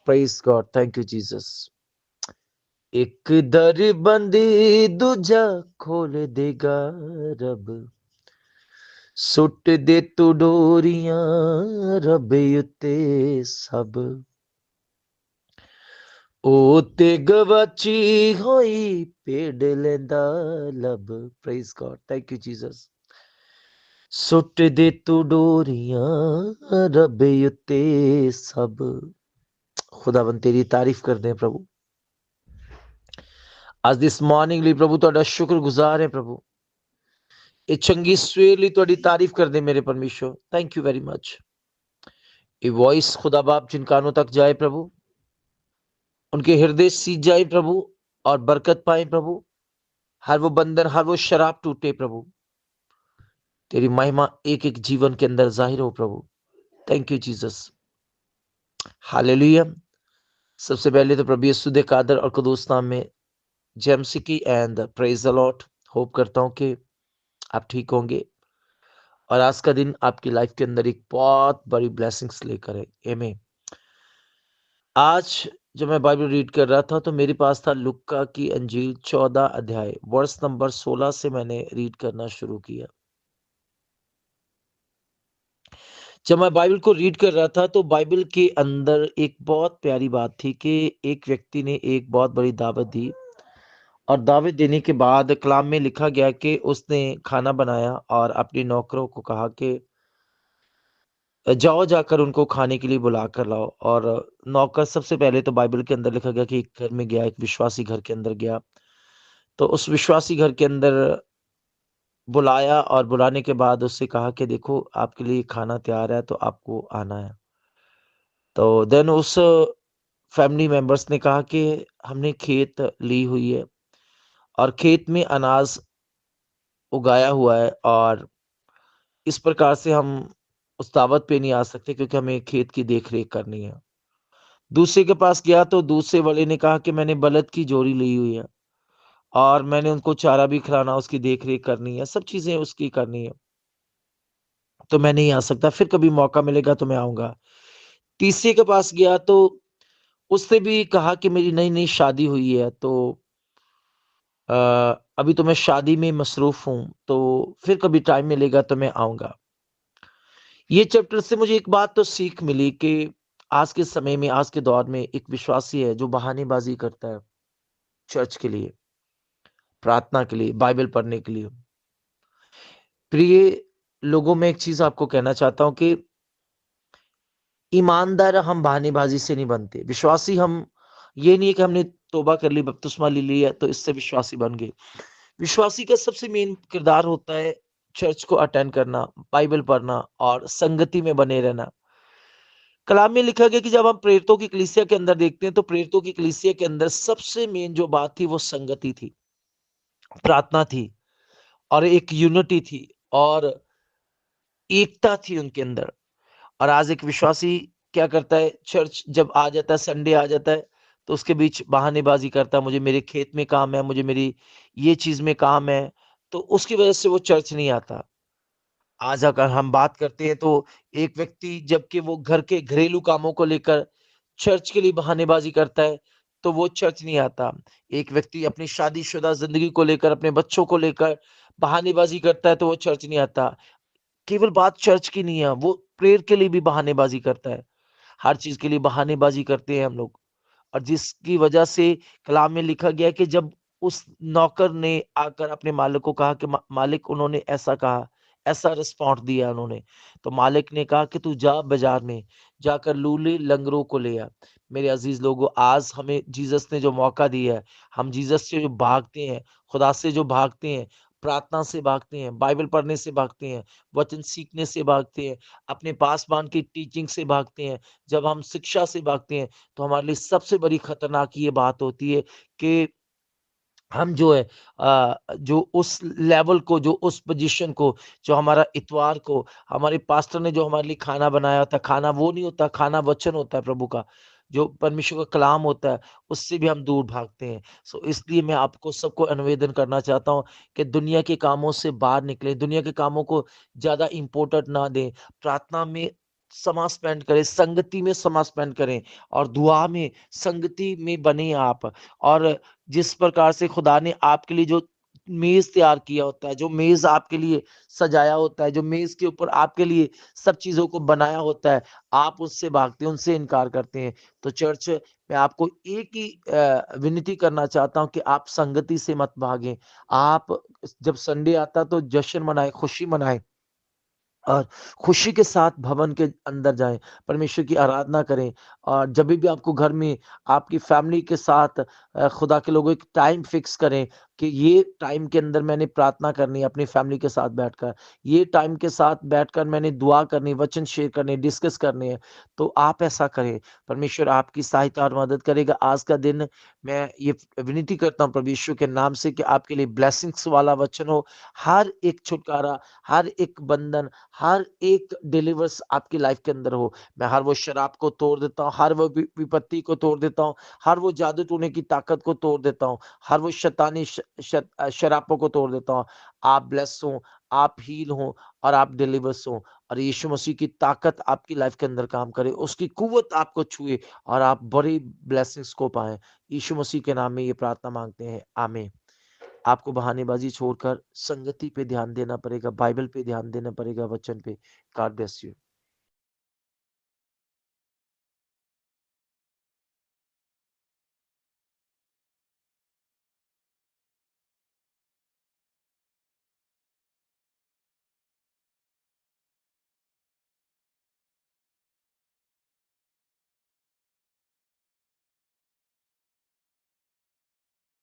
Praise God, thank you Jesus. एक दर बंदी दूजा खोल देगा रब, सुट दे तू डोरियां रब उत्ते सब, ओ ते गवाची होई पेड़ लेंदा लब। Praise God, thank you Jesus. सुट दे तू डोरियां रब उत्ते सब। खुदावन तेरी तारीफ करते हैं प्रभु। ਅੱਜ ਦਿਸ ਮਾਰਨਿੰਗ ਲਈ ਪ੍ਰਭੂ ਤੁਹਾਡਾ ਸ਼ੁਕਰਗੁਜ਼ਾਰ ਹੈ ਪ੍ਰਭੂ। ਇਹ ਚੰਗੀ ਸਵੇਰ ਲਈ ਤੁਹਾਡੀ ਤਾਰੀਫ ਕਰਦੇ ਮੇਰੇ ਪਰਮੇਸ਼ਰ। Thank you very much. ये वॉइस खुदा बाप जिन कानों तक जाए प्रभु, उनके हृदय सींच जाए प्रभु और बरकत पाए प्रभु। हर वो बंधन, हर वो शराब टूटे प्रभु। तेरी महिमा एक एक जीवन के अंदर जाहिर हो प्रभु। Thank you Jesus, hallelujah. सबसे पहले तो प्रभु यीशु दे कादर और कदूस नाम में जेएमसी की and praise the Lord. Hope करता हूं कि आप ठीक होंगे और आज का दिन आपकी लाइफ के अंदर एक बहुत बड़ी ब्लेसिंग्स लेकर है। आमीन। आज जब मैं बाइबल रीड कर रहा था तो मेरे पास था लुक्का की अंजील 14 अध्याय वर्स नंबर 16 से मैंने रीड करना शुरू किया। जब मैं बाइबल को रीड कर रहा था तो बाइबल के अंदर एक बहुत प्यारी बात थी कि एक व्यक्ति ने एक बहुत बड़ी दावत दी और दावत देने के बाद कलाम में लिखा गया कि उसने खाना बनाया और अपने नौकरों को कहा कि जाओ जाकर उनको खाने के लिए बुला कर लाओ। और नौकर सबसे पहले तो बाइबल के अंदर लिखा गया कि एक घर में गया, एक विश्वासी घर के अंदर गया। तो उस विश्वासी घर के अंदर बुलाया और बुलाने के बाद उससे कहा कि देखो आपके लिए खाना तैयार है तो आपको आना है। तो देन उस फैमिली मेंबर्स ने कहा कि हमने खेत ली हुई है और खेत में अनाज उगाया हुआ है और इस प्रकार से हम उस दावत पे नहीं आ सकते क्योंकि हमें खेत की देख रेख करनी है। दूसरे के पास गया तो दूसरे वाले ने कहा कि मैंने बलद की जोड़ी ली हुई है और मैंने उनको चारा भी खिलाना, उसकी देख रेख करनी है, सब चीजें उसकी करनी है, तो मैं नहीं आ सकता, फिर कभी मौका मिलेगा तो मैं आऊंगा। तीसरे के पास गया तो उसने भी कहा कि मेरी नई नई शादी हुई है तो अ, अभी तो मैं शादी में मसरूफ हूं, तो फिर कभी टाइम मिलेगा तो मैं आऊंगा। ये चैप्टर से मुझे एक बात तो सीख मिली कि आज के समय में, आज के दौर में एक विश्वासी है जो बहानेबाजी करता है चर्च के लिए, प्रार्थना के लिए, बाइबल पढ़ने के लिए। प्रिय लोगों, में एक चीज आपको कहना चाहता हूं कि ईमानदार हम बहानेबाजी से नहीं बनते। विश्वासी हम, ये नहीं है कि हमने तौबा कर ली, बपतिस्मा ले लिया तो इससे विश्वासी बन गए। विश्वासी का सबसे मेन किरदार होता है चर्च को अटेंड करना, बाइबल पढ़ना और संगति में बने रहना। कलाम में लिखा गया कि जब हम प्रेरितों की कलीसिया के अंदर देखते हैं तो प्रेरितों की कलीसिया के अंदर सबसे मेन जो बात थी वो संगति थी, प्रार्थना थी और एक यूनिटी थी और एकता थी उनके अंदर। और आज एक विश्वासी क्या करता है, चर्च जब आ जाता है, संडे आ जाता है, तो उसके बीच बहानेबाजी करता है, मुझे मेरे खेत में काम है, मुझे मेरी ये चीज में काम है, तो उसकी वजह से वो चर्च नहीं आता। आज अगर हम बात करते हैं तो एक व्यक्ति जबकि वो घर के घरेलू कामों को लेकर चर्च के लिए बहानेबाजी करता है तो वो चर्च नहीं आता। एक व्यक्ति अपनी शादीशुदा जिंदगी को लेकर, अपने बच्चों को लेकर बहानेबाजी करता है तो वो चर्च नहीं आता। केवल बात चर्च की नहीं है, वो प्रेयर के लिए भी बहानेबाजी करता है। हर चीज के लिए बहानेबाजी करते हैं हम लोग, और जिसकी वजह से कलाम में लिखा गया कि जब उस नौकर ने आकर अपने मालिक को कहा कि मालिक उन्होंने ऐसा कहा, ऐसा रिस्पॉन्स दिया उन्होंने, तो मालिक ने कहा कि तू जा बाजार में जाकर लूले लंगरों को ले आ। मेरे अजीज लोगों, आज हमें जीसस ने जो मौका दिया है, हम जीसस से जो भागते हैं, खुदा से जो भागते हैं, प्रार्थना से भागते हैं, बाइबल पढ़ने से भागते हैं, वचन सीखने से भागते हैं, अपने पासवान की टीचिंग से भागते हैं, जब हम शिक्षा से भागते हैं, तो हमारे लिए सबसे बड़ी खतरनाक ये बात होती है कि हम जो है जो उस लेवल को, जो उस पोजीशन को, जो हमारा इतवार को हमारे पास्टर ने जो हमारे लिए खाना बनाया था, खाना वो नहीं होता, खाना वचन होता है प्रभु का, जो परमेश्वर का कलाम होता है, उससे भी हम दूर भागते हैं। सो इसलिए मैं आपको सबको अनुवेदन करना चाहता हूँ कि दुनिया के कामों से बाहर निकले, दुनिया के कामों को ज्यादा इम्पोर्टेंट ना दें, प्रार्थना में समय स्पेंड करें, संगति में समय स्पेंड करें और दुआ में, संगति में बने आप। और जिस प्रकार से खुदा ने आपके लिए जो मेज़ तैयार किया होता है, जो मेज़ आपके लिए सजाया होता है, जो मेज़ के ऊपर आपके लिए सब चीज़ों को बनाया होता है, आप उससे भागते हैं, उनसे इनकार करते हैं। तो चर्च, मैं आपको एक ही विनती करना चाहता हूँ कि आप संगति से मत भागें। आप जब संडे आता है तो जश्न मनाएँ, खुशी मनाएँ। और खुशी के साथ भवन के अंदर जाएँ, परमेश्वर की आराधना करें। और जभी भी आपको घर में आपकी फैमिली के साथ खुदा के लोगों एक टाइम फिक्स करें कि ये टाइम के अंदर मैंने प्रार्थना करनी है अपनी फैमिली के साथ बैठकर। ये टाइम के साथ बैठकर मैंने दुआ करनी, वचन शेयर करने, डिस्कस करने हैं। तो आप ऐसा करें, परमेश्वर आपकी सहायता और मदद करेगा। आज का दिन मैं ये विनती करता हूँ प्रभु यीशु के नाम से कि आपके लिए ब्लेसिंग्स वाला वचन हो। हर एक छुटकारा, हर एक बंधन, हर एक डिलीवर्स आपकी लाइफ के अंदर हो। मैं हर वो शराब को तोड़ देता हूँ, हर वो विपत्ति को तोड़ देता हूँ, हर वो जादू टोने की ताकत को तोड़ देता हूँ, हर वो शैतानी शराबों को तोड़ देता हूँ। आप ब्लेस हो, आप हील हो और आप डिलीवर्स हो। और यीशु मसीह की ताकत आपकी लाइफ के अंदर काम करे, उसकी कुव्वत आपको छुए और आप बड़ी ब्लेसिंग्स को पाएं। यीशु मसीह के नाम में ये प्रार्थना मांगते हैं, आमीन। आपको बहानेबाजी छोड़कर संगति पे ध्यान देना पड़ेगा, बाइबल पे ध्यान देना पड़ेगा, वचन पे। God bless you.